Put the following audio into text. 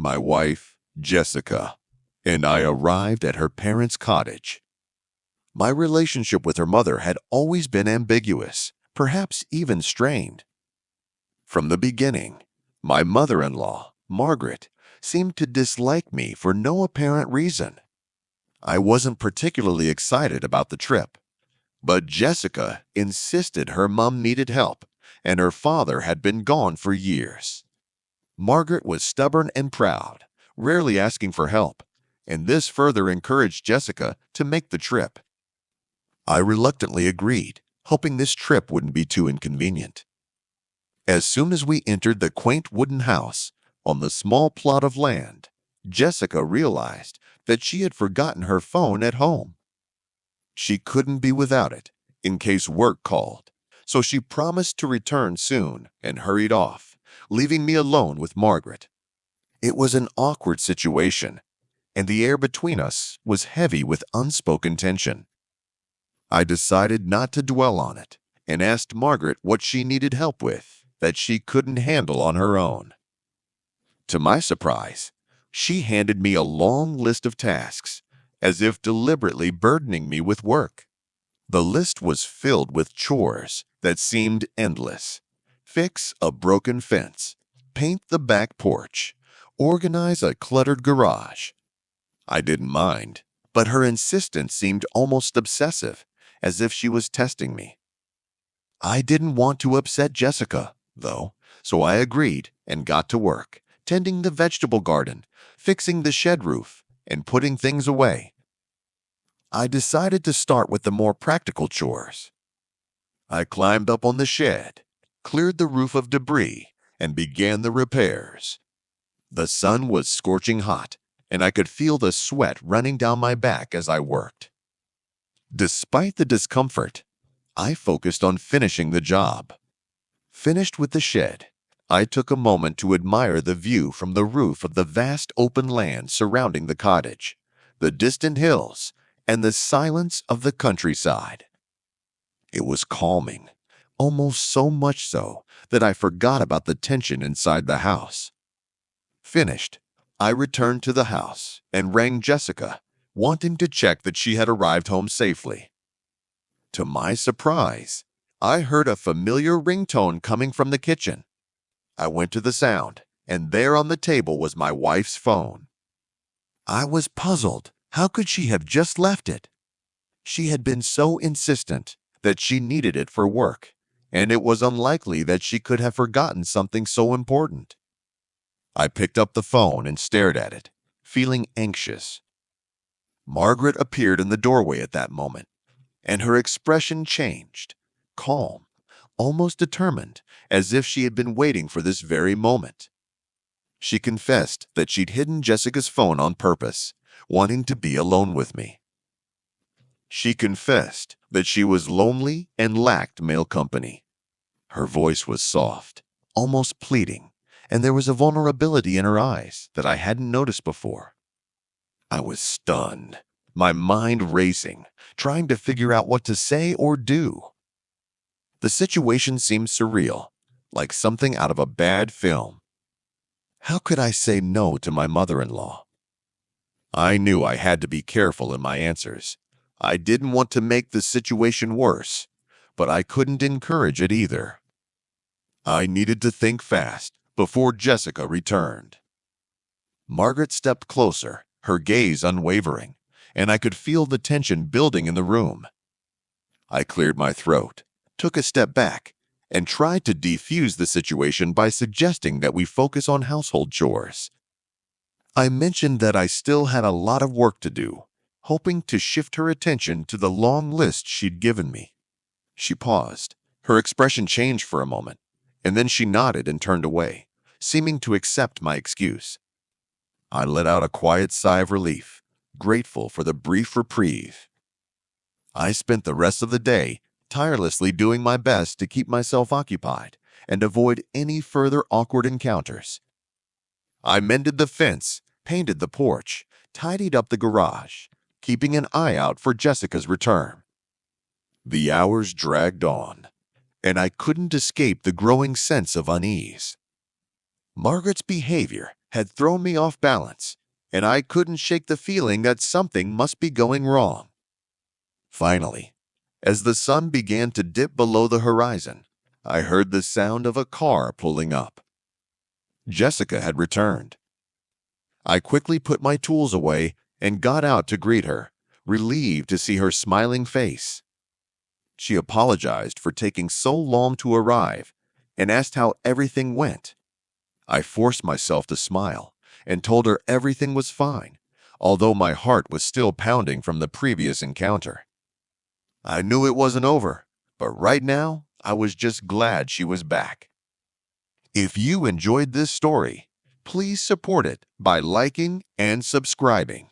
My wife, Jessica, and I arrived at her parents' cottage. My relationship with her mother had always been ambiguous, perhaps even strained. From the beginning, my mother-in-law, Margaret, seemed to dislike me for no apparent reason. I wasn't particularly excited about the trip, but Jessica insisted her mom needed help, and her father had been gone for years. Margaret was stubborn and proud, rarely asking for help, and this further encouraged Jessica to make the trip. I reluctantly agreed, hoping this trip wouldn't be too inconvenient. As soon as we entered the quaint wooden house on the small plot of land, Jessica realized that she had forgotten her phone at home. She couldn't be without it in case work called, so she promised to return soon and hurried off, leaving me alone with Margaret. It was an awkward situation, and the air between us was heavy with unspoken tension. I decided not to dwell on it and asked Margaret what she needed help with that she couldn't handle on her own. To my surprise, she handed me a long list of tasks, as if deliberately burdening me with work. The list was filled with chores that seemed endless. Fix a broken fence, paint the back porch, organize a cluttered garage. I didn't mind, but her insistence seemed almost obsessive, as if she was testing me. I didn't want to upset Jessica, though, so I agreed and got to work, tending the vegetable garden, fixing the shed roof, and putting things away. I decided to start with the more practical chores. I climbed up on the shed, cleared the roof of debris, and began the repairs. The sun was scorching hot, and I could feel the sweat running down my back as I worked. Despite the discomfort, I focused on finishing the job. Finished with the shed, I took a moment to admire the view from the roof of the vast open land surrounding the cottage, the distant hills, and the silence of the countryside. It was calming, almost so much so that I forgot about the tension inside the house. Finished, I returned to the house and rang Jessica, wanting to check that she had arrived home safely. To my surprise, I heard a familiar ringtone coming from the kitchen. I went to the sound, and there on the table was my wife's phone. I was puzzled. How could she have just left it? She had been so insistent that she needed it for work, and it was unlikely that she could have forgotten something so important. I picked up the phone and stared at it, feeling anxious. Margaret appeared in the doorway at that moment, and her expression changed, calm, almost determined, as if she had been waiting for this very moment. She confessed that she'd hidden Jessica's phone on purpose, wanting to be alone with me. She confessed that she was lonely and lacked male company. Her voice was soft, almost pleading, and there was a vulnerability in her eyes that I hadn't noticed before. I was stunned, my mind racing, trying to figure out what to say or do. The situation seemed surreal, like something out of a bad film. How could I say no to my mother-in-law? I knew I had to be careful in my answers. I didn't want to make the situation worse, but I couldn't encourage it either. I needed to think fast before Jessica returned. Margaret stepped closer, her gaze unwavering, and I could feel the tension building in the room. I cleared my throat, took a step back, and tried to defuse the situation by suggesting that we focus on household chores. I mentioned that I still had a lot of work to do, hoping to shift her attention to the long list she'd given me. She paused. Her expression changed for a moment, and then she nodded and turned away, seeming to accept my excuse. I let out a quiet sigh of relief, grateful for the brief reprieve. I spent the rest of the day tirelessly doing my best to keep myself occupied and avoid any further awkward encounters. I mended the fence, painted the porch, tidied up the garage, keeping an eye out for Jessica's return. The hours dragged on, and I couldn't escape the growing sense of unease. Margaret's behavior had thrown me off balance, and I couldn't shake the feeling that something must be going wrong. Finally, as the sun began to dip below the horizon, I heard the sound of a car pulling up. Jessica had returned. I quickly put my tools away and got out to greet her, relieved to see her smiling face. She apologized for taking so long to arrive and asked how everything went. I forced myself to smile and told her everything was fine, although my heart was still pounding from the previous encounter. I knew it wasn't over, but right now I was just glad she was back. If you enjoyed this story, please support it by liking and subscribing.